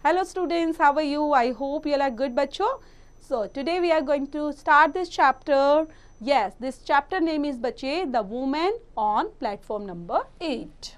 Hello students, how are you? I hope you all are good, bachcho. So today we are going to start this chapter. Yes, this chapter name is bache, the woman on platform number 8.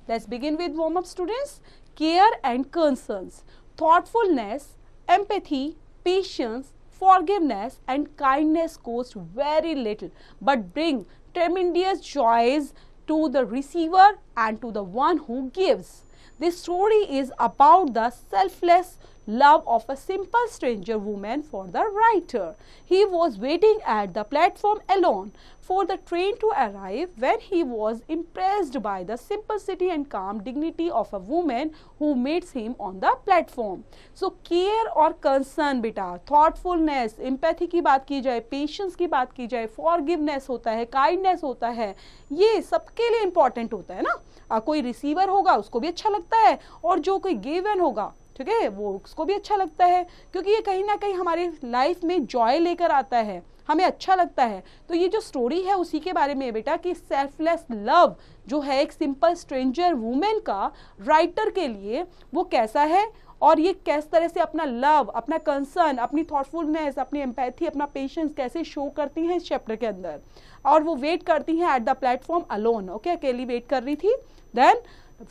Let's begin with warm up students. Care and concerns, thoughtfulness, empathy, patience, forgiveness and kindness cost very little but bring tremendous joys to the receiver and to the one who gives. This story is about the selfless love of a simple stranger woman for the writer. He was waiting at the platform alone for the train to arrive when he was impressed by the simplicity and calm dignity of a woman who meets him on the platform. So care और concern बेटा, thoughtfulness, empathy की बात की जाए, patience की बात की जाए, forgiveness होता है, kindness होता है, ये सबके लिए important होता है ना. कोई रिसीवर होगा उसको भी अच्छा लगता है और जो कोई गिवन होगा, ठीक है, वो उसको भी अच्छा लगता है क्योंकि ये कहीं ना कहीं हमारे लाइफ में जॉय लेकर आता है, हमें अच्छा लगता है. तो ये जो स्टोरी है उसी के बारे में बेटा कि सेल्फलेस लव जो है एक सिंपल स्ट्रेंजर वुमेन का राइटर के लिए वो कैसा है और ये किस तरह से अपना लव, अपना कंसर्न, अपनी थॉटफुलनेस, अपनी एम्पैथी, अपना पेशेंस कैसे शो करती हैं इस चैप्टर के अंदर. और वो वेट करती हैं at the platform alone. Okay, अकेली वेट कर रही थी. Then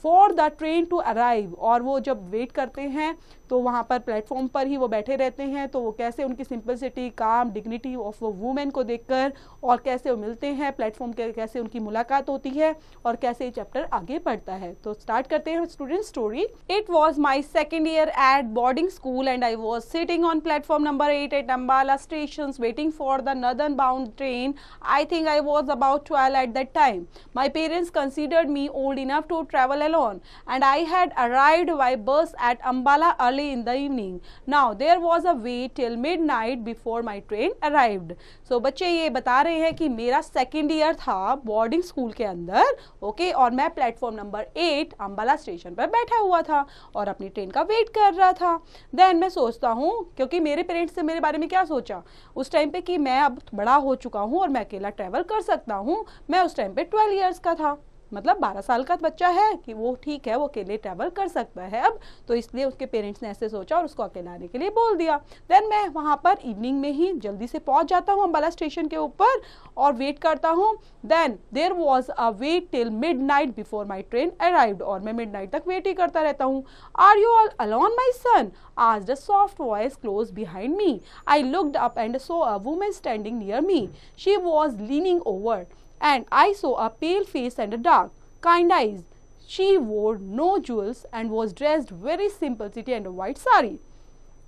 for the train to arrive, और वो जब वेट करते हैं तो वहाँ पर प्लेटफॉर्म पर ही वो बैठे रहते हैं. तो वो कैसे उनकी सिंपलिसिटी, काम, डिग्निटी ऑफ वो वुमेन को देखकर और कैसे वो मिलते हैं प्लेटफॉर्म के, कैसे उनकी मुलाकात होती है और कैसे ये चैप्टर आगे बढ़ता है. तो स्टार्ट करते हैं student story. It was my second year at boarding school and I was sitting on platform number 8 at Ambala station waiting for the northern bound train. I think I was about 12 at that time. My parents considered me old enough to travel alone and I had arrived by bus at Ambala early in the evening. Now there was a wait till midnight before my train arrived. So बच्चे ये बता रहे हैं कि मेरा second year था boarding school के अंदर, ओके, और मैं प्लेटफॉर्म नंबर 8 अम्बाला स्टेशन पर बैठा हुआ था और अपनी ट्रेन का वेट कर रहा था. देन मैं सोचता हूँ, क्योंकि मेरे पेरेंट्स ने मेरे बारे में क्या सोचा उस टाइम पे कि मैं अब बड़ा हो चुका हूँ और मैं अकेला ट्रैवल कर सकता हूँ. मैं उस टाइम पे 12 इयर्स का था, मतलब 12 साल का बच्चा है कि वो ठीक है, वो अकेले ट्रैवल कर सकता है अब. तो इसलिए उसके पेरेंट्स ने ऐसे सोचा और उसको अकेला आने के लिए बोल दिया. देन मैं वहाँ पर इवनिंग में ही जल्दी से पहुँच जाता हूँ अम्बाला स्टेशन के ऊपर और वेट करता हूँ. Then there was a wait till midnight before my train arrived, और मैं मिडनाइट तक वेट ही करता रहता हूँ. Are you all alone my son, asked a soft voice close behind me. I looked up and saw a woman standing near me. She was leaning over and I saw a pale face and a dark, kind eyes. She wore no jewels and was dressed very simplicity and a white sari.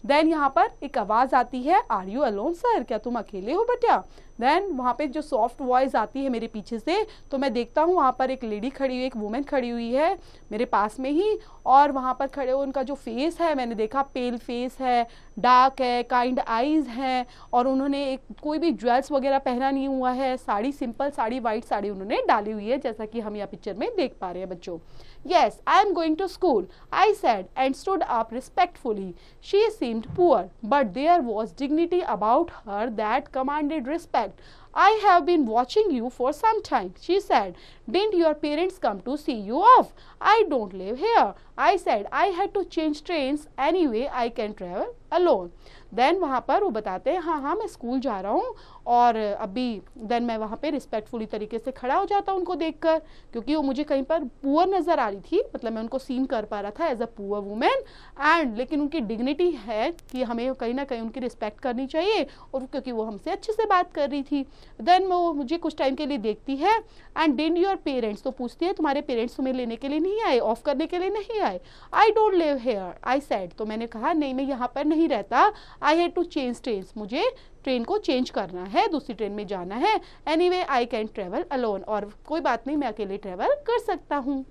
Then यहाँ पर एक आवाज़ आती है, are you alone sir, क्या तुम अकेले हो बेटा. देन वहाँ पे जो सॉफ्ट वॉइस आती है मेरे पीछे से, तो मैं देखता हूँ वहाँ पर एक लेडी खड़ी हुई, एक वुमेन खड़ी हुई है मेरे पास में ही. और वहाँ पर खड़े उनका जो फेस है मैंने देखा पेल फेस है, डार्क है, काइंड आईज हैं और उन्होंने एक कोई भी ज्वेल्स वगैरह पहना नहीं हुआ है. साड़ी, सिंपल साड़ी, वाइट साड़ी उन्होंने डाली हुई है जैसा कि हम यहाँ पिक्चर में देख पा रहे हैं बच्चों. Yes, I am going to school, I said and stood up respectfully. She seemed poor, but there was dignity about her that commanded respect. I have been watching you for some time, she said. Didn't your parents come to see you off? I don't live here. I said I had to change trains anyway. I can travel alone. Then वहाँ पर वो बताते हैं हाँ मैं school जा रहा हूँ और अभी. देन मैं वहाँ पे रिस्पेक्टफुली तरीके से खड़ा हो जाता हूँ उनको देखकर, क्योंकि वो मुझे कहीं पर पुअर नज़र आ रही थी, मतलब मैं उनको सीन कर पा रहा था as a poor women. And लेकिन उनकी डिग्निटी है कि हमें कहीं ना कहीं उनकी रिस्पेक्ट करनी चाहिए और क्योंकि वो हमसे अच्छे से बात कर रही थी. देन वो मुझे कुछ टाइम के लिए देखती है एंड डिड योर पेरेंट्स, तो पूछती है तुम्हारे पेरेंट्स तुम्हें लेने के लिए नहीं आए, ऑफ करने के लिए नहीं आए. I don't live here, I said, तो मैंने कहा नहीं मैं यहाँ पर नहीं रहता. I had to change trains, मुझे ट्रेन को चेंज करना है, दूसरी ट्रेन में जाना है. Anyway I can travel alone, और कोई बात नहीं मैं अकेले ट्रेवल कर सकता हूँ.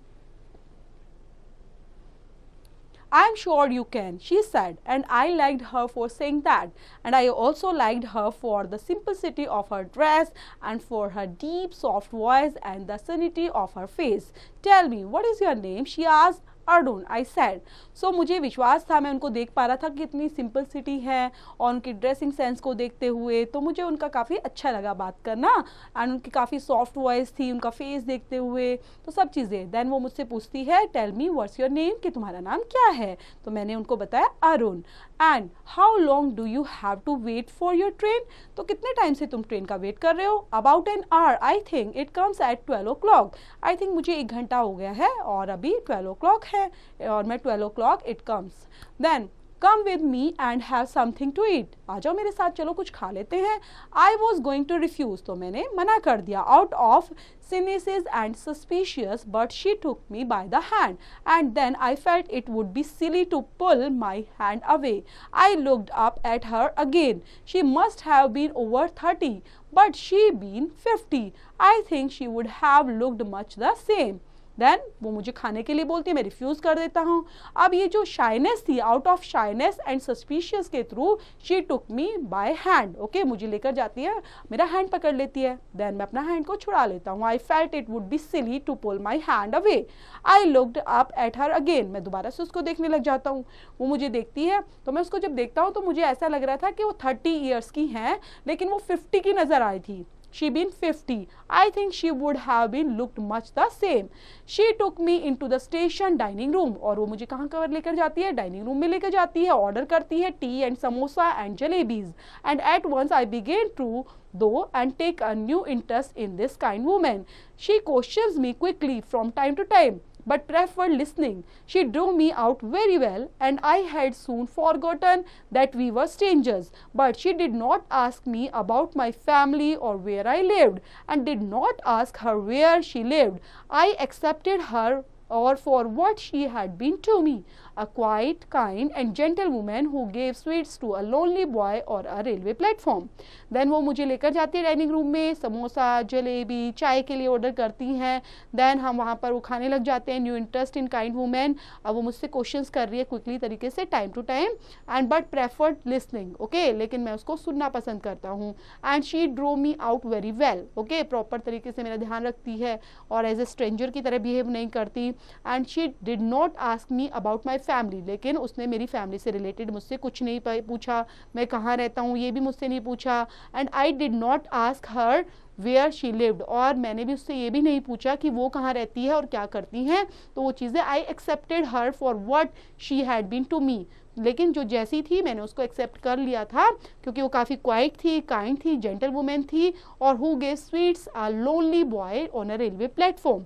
I am sure you can, she said, and I liked her for saying that. And I also liked her for the simplicity of her dress and for her deep, soft voice and the sanity of her face. Tell me, what is your name? She asked. Arun, I said. So मुझे विश्वास था, मैं उनको देख पा रहा था कि कितनी सिंपलिसिटी है और उनकी ड्रेसिंग सेंस को देखते हुए तो मुझे उनका काफ़ी अच्छा लगा बात करना, एंड उनकी काफ़ी सॉफ्ट वॉइस थी, उनका फेस देखते हुए तो सब चीज़ें। देन वो मुझसे पूछती है tell me what's your name, कि तुम्हारा नाम क्या है। तो मैंने उनको बताया Arun. And how long do you have to wait for your train, तो कितने टाइम से तुम ट्रेन का वेट कर रहे हो। About an hour, I think it comes at 12 o'clock, I think मुझे 1 घंटा हो गया है और अभी 12 o'clock है और मैं 12 o'clock it comes. Then come with me and have something to eat, आ जाओ मेरे साथ, चलो कुछ खा लेते हैं। I was going to refuse, तो मैंने मना कर दिया out of cynicism and suspicious, but she took me by the hand, and then I felt it would be silly to pull my hand away. I looked up at her again. She must have been over 30, but she been 50. I think she would have looked much the same. Then वो मुझे खाने के लिए बोलती है, मैं refuse कर देता हूँ। अब ये जो शाइनेस थी, out of shyness and suspicious के through she took me by hand, okay, मुझे लेकर जाती है, मेरा हैंड पकड़ लेती है। देन मैं अपना हैंड को छुड़ा लेता हूँ। I felt it would be silly to pull my hand away. I looked up at her again, मैं दोबारा से उसको देखने लग जाता हूँ। वो मुझे देखती है तो मैं उसको जब देखता हूँ तो मुझे ऐसा लग रहा था कि वो 30 ईयर्स की हैं, लेकिन वो 50 की नज़र आई थी। She been 50. I think she would have been looked much the same. She took me into the station dining room. और वो मुझे कहाँ कर लेकर जाती है, डाइनिंग रूम में लेकर जाती है, ऑर्डर करती है tea and samosa and jalebis. And at once I began to though and take a new interest in this kind woman. She questions me quickly from time to time, but preferred listening. She drew me out very well, and I had soon forgotten that we were strangers. But she did not ask me about my family or where I lived, and did not ask her where she lived. I accepted her or for what she had been to me, a quiet, kind and gentle woman who gave sweets to a lonely boy or a railway platform. Then वो मुझे लेकर जाती है dining room में, समोसा, जलेबी, चाय के लिए order करती हैं। देन हम वहाँ पर वो खाने लग जाते हैं। New interest in kind women, अब वो मुझसे क्वेश्चंस कर रही है क्विकली तरीके से, time to time, and but preferred listening, okay, लेकिन मैं उसको सुनना पसंद करता हूँ। And she drew me out very well, okay, proper तरीके से मेरा ध्यान रखती है और एज ए स्ट्रेंजर की तरह बिहेव नहीं करती। And she did not ask me about my family, लेकिन उसने मेरी फैमिली से रिलेटेड मुझसे कुछ नहीं पूछा, मैं कहाँ रहता हूँ ये भी मुझसे नहीं पूछा। And I did not ask her where she lived, और मैंने भी उससे ये भी नहीं पूछा कि वो कहाँ रहती है और क्या करती हैं। तो वो चीज़ें I accepted her for what she had been to me, लेकिन जो जैसी थी मैंने उसको एक्सेप्ट कर लिया था क्योंकि वो काफ़ी क्वाइट थी, काइंड थी, जेंटल वुमेन थी, और who gave sweets a lonely boy on a railway platform.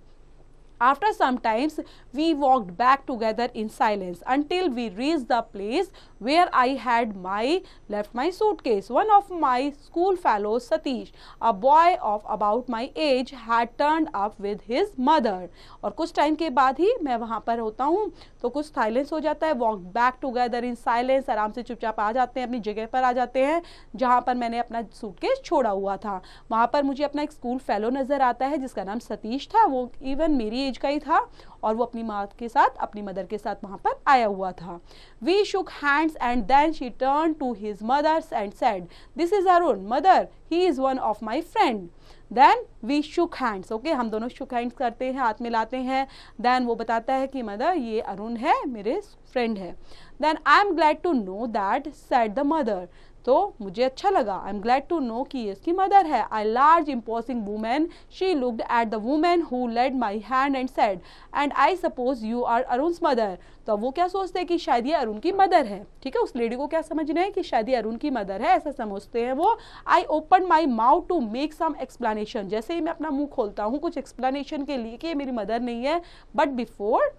After some times, we walked back together in silence until we reached the place where I had left my suitcase. One of my school fellows, Satish, a boy of about my age, had turned up with his mother. और कुछ time के बाद ही मैं वहाँ पर होता हूँ तो कुछ साइलेंस हो जाता है। Walk back together in silence, आराम से चुपचाप आ जाते हैं, अपनी जगह पर आ जाते हैं जहाँ पर मैंने अपना सूटकेस छोड़ा हुआ था। वहाँ पर मुझे अपना एक स्कूल फेलो नज़र आता है जिसका नाम सतीश था। वो इवन मेरी एज का ही था और वो अपनी माँ के साथ, अपनी मदर के साथ वहाँ पर आया हुआ था। We shook hands and then she turn to his mothers and said, this is Arun mother, he is one of my friend. Then we shook hands, okay, हम दोनों शुक हैंड्स करते हैं, हाथ मिलाते हैं। देन वो बताता है कि मदर ये अरुण है, मेरे फ्रेंड है। Then I am glad to know that, said the mother, तो मुझे अच्छा लगा, I am glad to know कि इसकी मदर है। I large imposing women, she looked at the women who led my hand and said, and I suppose you are Arun's mother. तो वो क्या सोचते हैं कि शायद ये अरुण की मदर है, ठीक है, उस लेडी को क्या समझना है कि शायद ये अरुण की मदर है, ऐसा समझते हैं वो। I open my mouth to make some explanation, जैसे ही मैं अपना मुंह खोलता हूँ कुछ एक्सप्लेनेशन के लिए कि ये मेरी मदर नहीं है, but before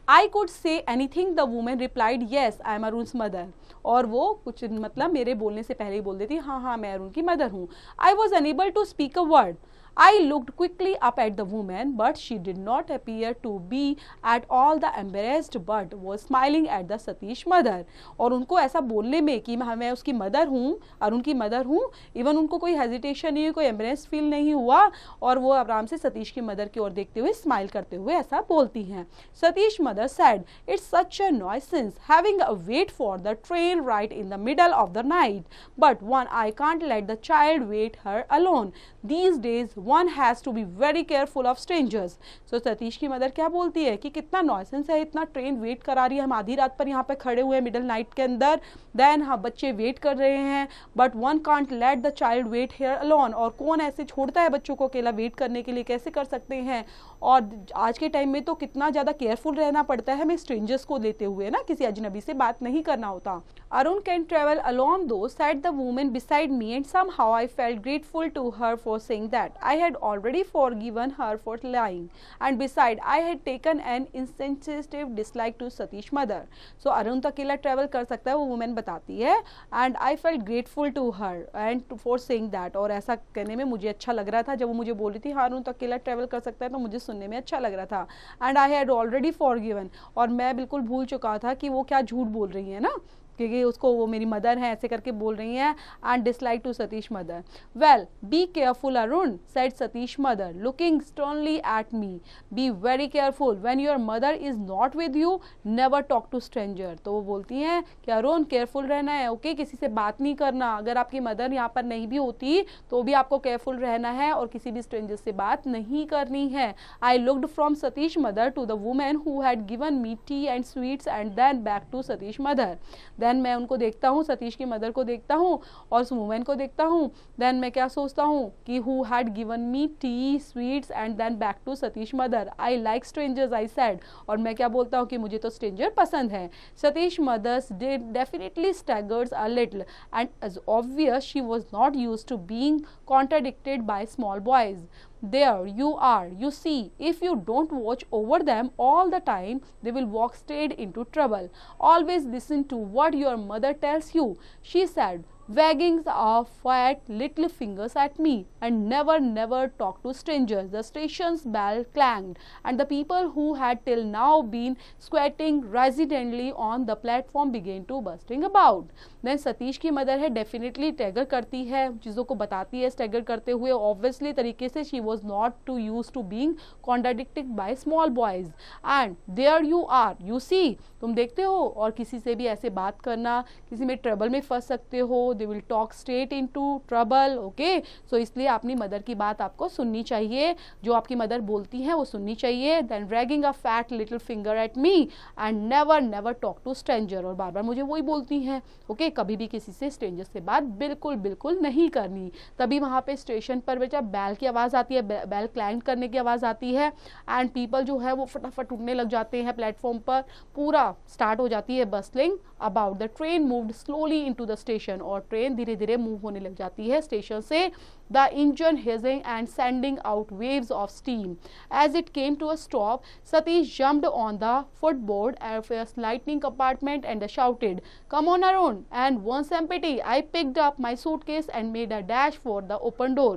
I could say anything, the woman replied, yes, I am Arun's mother. और वो कुछ मतलब मेरे बोलने से पहले ही बोल देती, हाँ हाँ मैं अरुण की मदर हूँ। I was unable to speak a word. I looked quickly up at the woman, but she did not appear to be at all the embarrassed, but was smiling at the Satish mother. और उनको ऐसा बोलने में कि मैं उसकी mother हूँ, अरुण की मदर हूँ, इवन उनको कोई हेजिटेशन नहीं हुई, कोई एम्बेरेस फील नहीं हुआ, और वो आराम से सतीश की मदर की ओर देखते हुए स्माइल करते हुए ऐसा बोलती हैं। Satish mother said, it's such a nuisance having a wait for the train right in the middle of the night, but one I can't let the child wait her alone. these days one has to be very careful of strangers. So Satish की mother क्या बोलती है कि कितना nuisance है, इतना train wait करा रही है, हम आधी रात पर यहाँ पे खड़े हुए मिडल नाइट के अंदर, देन हाँ बच्चे वेट कर रहे हैं, but one can't let the child wait here alone, और कौन ऐसे छोड़ता है बच्चों को अकेला वेट करने के लिए, कैसे कर सकते हैं, और आज के टाइम में तो कितना ज़्यादा केयरफुल रहना पड़ता है हमें स्ट्रेंजर्स को लेते हुए ना, किसी अजनबी से बात नहीं करना होता. Arun can travel alone though, said the woman beside me, and somehow I felt grateful to her for saying that. I had already forgiven her for lying, and besides I had taken an insensitive dislike to Satish mother. So Arun तो अकेला travel कर सकता है, वो women बताती है, and I felt grateful to her and for saying that, और ऐसा कहने में मुझे अच्छा लग रहा था, जब वो मुझे बोल रही थी हाँ अरुण तो अकेला ट्रैवल कर सकता है, तो मुझे सुनने में अच्छा लग रहा था. And I had already forgiven, और मैं बिल्कुल भूल चुका था कि वो क्या झूठ बोल रही है ना, क्योंकि उसको वो मेरी मदर है ऐसे करके बोल रही हैं. And dislike to Satish mother. Well be careful Arun, said Satish mother looking sternly at me. Be very careful when your mother is not with you, never talk to stranger. तो वो बोलती हैं कि अरुण केयरफुल रहना है, ओके किसी से बात नहीं करना, अगर आपकी मदर यहाँ पर नहीं भी होती तो भी आपको केयरफुल रहना है और किसी भी स्ट्रेंजर से बात नहीं करनी है. I looked from Satish mother to the women who had given me tea and sweets and then back to Satish mother. देन मैं उनको देखता हूँ, सतीश की मदर को देखता हूँ और उस वुमेन को देखता हूँ. देन मैं क्या सोचता हूँ कि who had given me tea sweets and then back to Satish mother. I like strangers I said, और मैं क्या बोलता हूँ कि मुझे तो स्ट्रेंजर पसंद है. Satish mothers did definitely staggers a little and as obvious she was not used to being contradicted by small boys. There you are, you see, if you don't watch over them all the time, they will walk straight into trouble. Always listen to what your mother tells you, she said, wagging a fat little fingers at me, and never talk to strangers. The station's bell clanged, and the people who had till now been squatting residently on the platform began to busting about. Then Satish की mother है definitely stagger करती है, चीज़ों को बताती है stagger करते हुए ऑब्वियसली तरीके से. She was not to use to being contradicted by small boys. And there you are, you see, तुम देखते हो, और किसी से भी ऐसे बात करना, किसी में ट्रबल में फंस सकते हो. They will talk straight into trouble, okay. So इसलिए अपनी मदर की बात आपको सुननी चाहिए, जो आपकी मदर बोलती हैं वो सुननी चाहिए. Then wagging a fat little finger at me and never talk to stranger, और बार बार मुझे वही बोलती हैं, ओके कभी भी किसी से स्ट्रेंजर से बात बिल्कुल नहीं करनी. तभी वहाँ पे स्टेशन पर बेटा बैल की आवाज़ आती है, बैल क्लैंग करने की आवाज़ आती है, एंड पीपल जो है वो फटाफट उठने लग जाते हैं प्लेटफॉर्म पर. पूरा स्टार्ट हो जाती है bustling about. The train moved slowly into the station, और ट्रेन धीरे धीरे मूव होने लग जाती है स्टेशन से. The engine hissing and sending out waves of steam. As it came to a stop, Satish jumped on the footboard of a lightning compartment and shouted, "Come on, Arun!" And once empty, I picked up my suitcase and made a dash for the open door.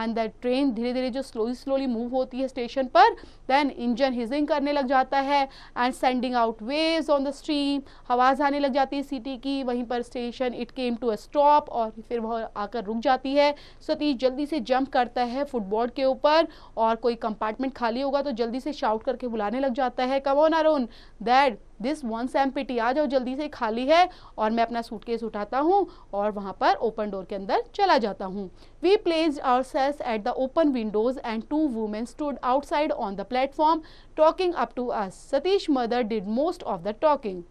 And the train धीरे धीरे जो slowly move होती है station पर, then engine hissing करने लग जाता है and sending out waves on the stream. आवाज़ आने लग जाती है सीटी की. वहीं पर station it came to a stop, और फिर वह आकर रुक जाती है. सतीश जल्दी से जंप करता है फुटबोर्ड के ऊपर, और कोई कंपार्टमेंट खाली होगा तो जल्दी से शाउट करके बुलाने लग जाता है, come on Arun, that this one's empty, आ जाओ जल्दी से खाली है. और मैं अपना सूटकेस उठाता हूँ और वहाँ पर ओपन डोर के अंदर चला जाता हूँ. We placed ourselves at the open windows and two women stood outside on the platform talking up to us. Satish mother did most of the talking.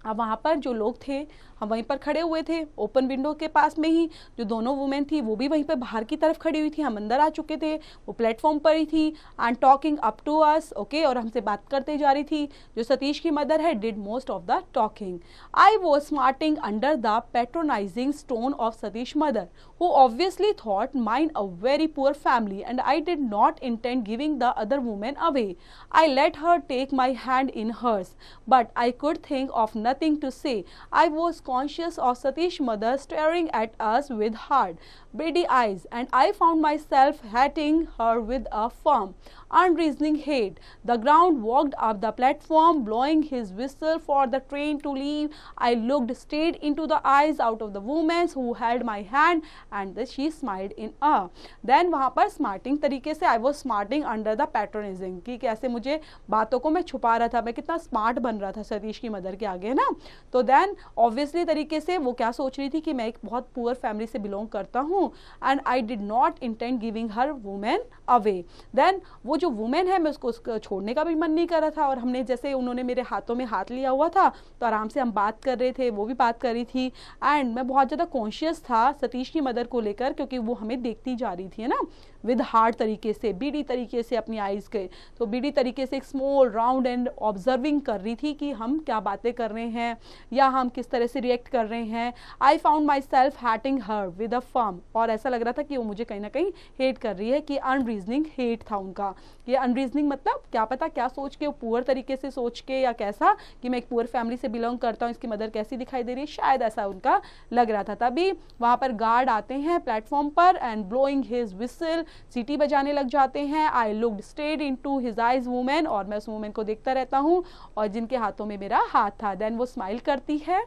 अब वहाँ पर जो लोग थे हम वहीं पर खड़े हुए थे ओपन विंडो के पास में ही. जो दोनों वुमेन थी वो भी वहीं पर बाहर की तरफ खड़ी हुई थी, हम अंदर आ चुके थे, वो प्लेटफॉर्म पर ही थी. And talking up to us, okay, और हमसे बात करते जा रही थी. जो सतीश की मदर है did most of the talking. I was smarting under the patronising stone of Satish mother, who obviously thought mine a very poor family, and I did not intend giving the other woman away. I let her take my hand in hers, but I could think of nothing to say. I was conscious of Satish's mother staring at us with hard, beady eyes, and I found myself hating her with a firm, unreasoning hate. The ground walked up the platform, blowing his whistle for the train to leave. I looked straight into the eyes out of the woman who held my hand, and she smiled in awe. Then वहाँ पर smarting तरीके से I was smarting under the patronizing, कि कैसे मुझे बातों को मैं छुपा रहा था, मैं कितना स्मार्ट बन रहा था सतीश की मदर के आगे, है ना. तो देन ऑब्वियसली तरीके से वो क्या सोच रही थी कि मैं एक बहुत पुअर फैमिली से बिलोंग करता हूँ, हूँ, and I did not intend giving her women away. देन वो जो वुमेन है मैं उसको छोड़ने का भी मन नहीं कर रहा था, और हमने जैसे उन्होंने मेरे हाथों में हाथ लिया हुआ था तो आराम से हम बात कर रहे थे, वो भी बात कर रही थी, एंड मैं बहुत ज़्यादा कॉन्शियस था सतीश की मदर को लेकर, क्योंकि वो हमें देखती जा रही थी, है ना, विद हार्ड तरीके से, बीडी तरीके से अपनी आईज के, तो बीडी तरीके से एक स्मॉल राउंड एंड ऑब्जर्विंग कर रही थी कि हम क्या बातें कर रहे हैं या हम किस तरह से रिएक्ट कर रहे हैं। I found myself hating her with a firm, और ऐसा लग रहा था कि वो मुझे कहीं ना कहीं हेट कर रही है, कि अनरीजनिंग हेट था उनका। ये अनरीजनिंग मतलब क्या पता क्या सोच के, वो पुअर तरीके से सोच के, या कैसा कि मैं एक पुअर फैमिली से बिलोंग करता हूँ, इसकी मदर कैसी दिखाई दे रही है, शायद ऐसा उनका लग रहा था। तभी वहां पर गार्ड आते हैं प्लेटफॉर्म पर एंड ब्लोइंग हिज विसल, सीटी बजाने लग जाते हैं। I looked straight into his eyes women, और मैं उस वुमेन को देखता रहता हूँ और जिनके हाथों में मेरा हाथ था। देन वो स्माइल करती है,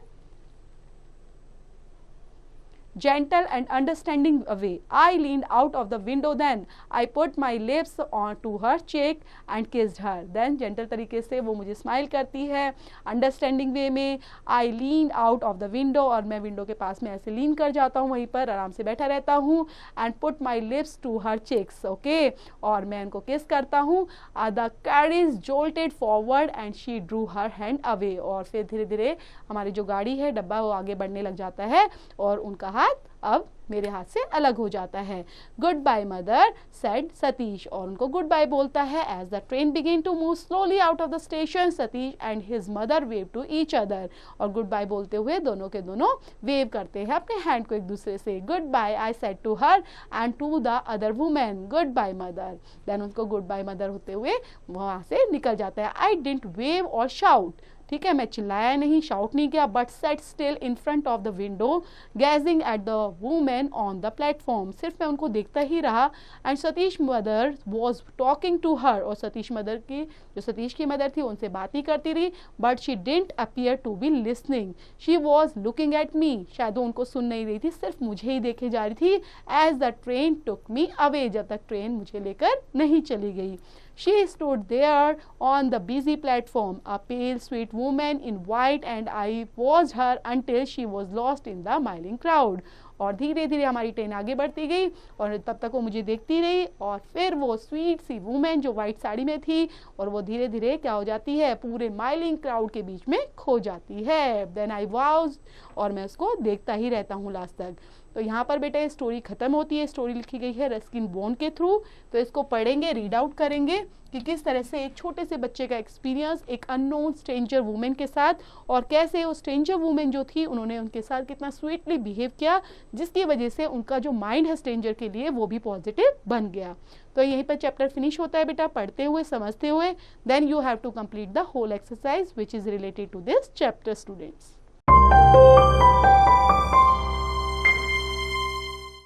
gentle and understanding way. I leaned out of the window, then I put my lips on to her cheek and kissed her. Then gentle तरीके से वो मुझे स्माइल करती है, अंडरस्टैंडिंग वे में। I leaned out of the window, और मैं window के पास में ऐसे लीन कर जाता हूँ, वहीं पर आराम से बैठा रहता हूँ, and put my lips to her cheeks, okay, और मैं उनको किस करता हूँ। The carriage jolted forward and she drew her hand away, और फिर धीरे धीरे हमारी जो गाड़ी है, डब्बा, वो आगे बढ़ने लग जाता है और उनका हाथ अब मेरे हाथ से अलग हो जाता है। Good bye mother said Satish, और उनको गुड बाय बोलता है। As the train begin to move slowly out of the station, Satish and his mother wave to each other, और गुड बाय बोलते हुए दोनों के दोनों वेव करते हैं अपने हैंड को एक दूसरे से। Good bye I said to her and to the other women, good bye mother. Then उनको गुड बाय मदर होते हुए वहां से निकल जाता है। I didn't wave or shout, ठीक है, मैं चिल्लाया नहीं, शाउट नहीं किया, but sat still in front of the window gazing at the women on the platform, सिर्फ मैं उनको देखता ही रहा। And Satish mother was talking to her, और सतीश मदर की, जो सतीश की मदर थी, उनसे बात ही करती रही, but she didn't appear to be listening, she was looking at me, शायद वो उनको सुन नहीं रही थी, सिर्फ मुझे ही देखे जा रही थी। As the train took me away, जब तक ट्रेन मुझे लेकर नहीं चली गई। She stood there on the busy platform, a pale, sweet woman in white, and I watched her until she was lost in the milling crowd. और धीरे धीरे हमारी ट्रेन आगे बढ़ती गई और तब तक वो मुझे देखती रही, और फिर वो स्वीट सी वुमेन जो वाइट साड़ी में थी, और वो धीरे धीरे क्या हो जाती है, पूरे माइलिंग क्राउड के बीच में खो जाती है। देन आई वाज, और मैं उसको देखता ही रहता हूँ लास्ट तक। तो यहाँ पर बेटा ये स्टोरी खत्म होती है। स्टोरी लिखी गई है रस्किन बॉन्ड के थ्रू, तो इसको पढ़ेंगे, रीड आउट करेंगे कि किस तरह से एक छोटे से बच्चे का एक्सपीरियंस एक अननोन स्ट्रेंजर वुमेन के साथ, और कैसे वो स्ट्रेंजर वुमेन जो थी उन्होंने उनके साथ कितना स्वीटली बिहेव किया, जिसकी वजह से उनका जो माइंड है स्ट्रेंजर के लिए वो भी पॉजिटिव बन गया। तो यहीं पर चैप्टर फिनिश होता है बेटा, पढ़ते हुए समझते हुए। Then you have to complete the whole exercise which is related to this chapter students.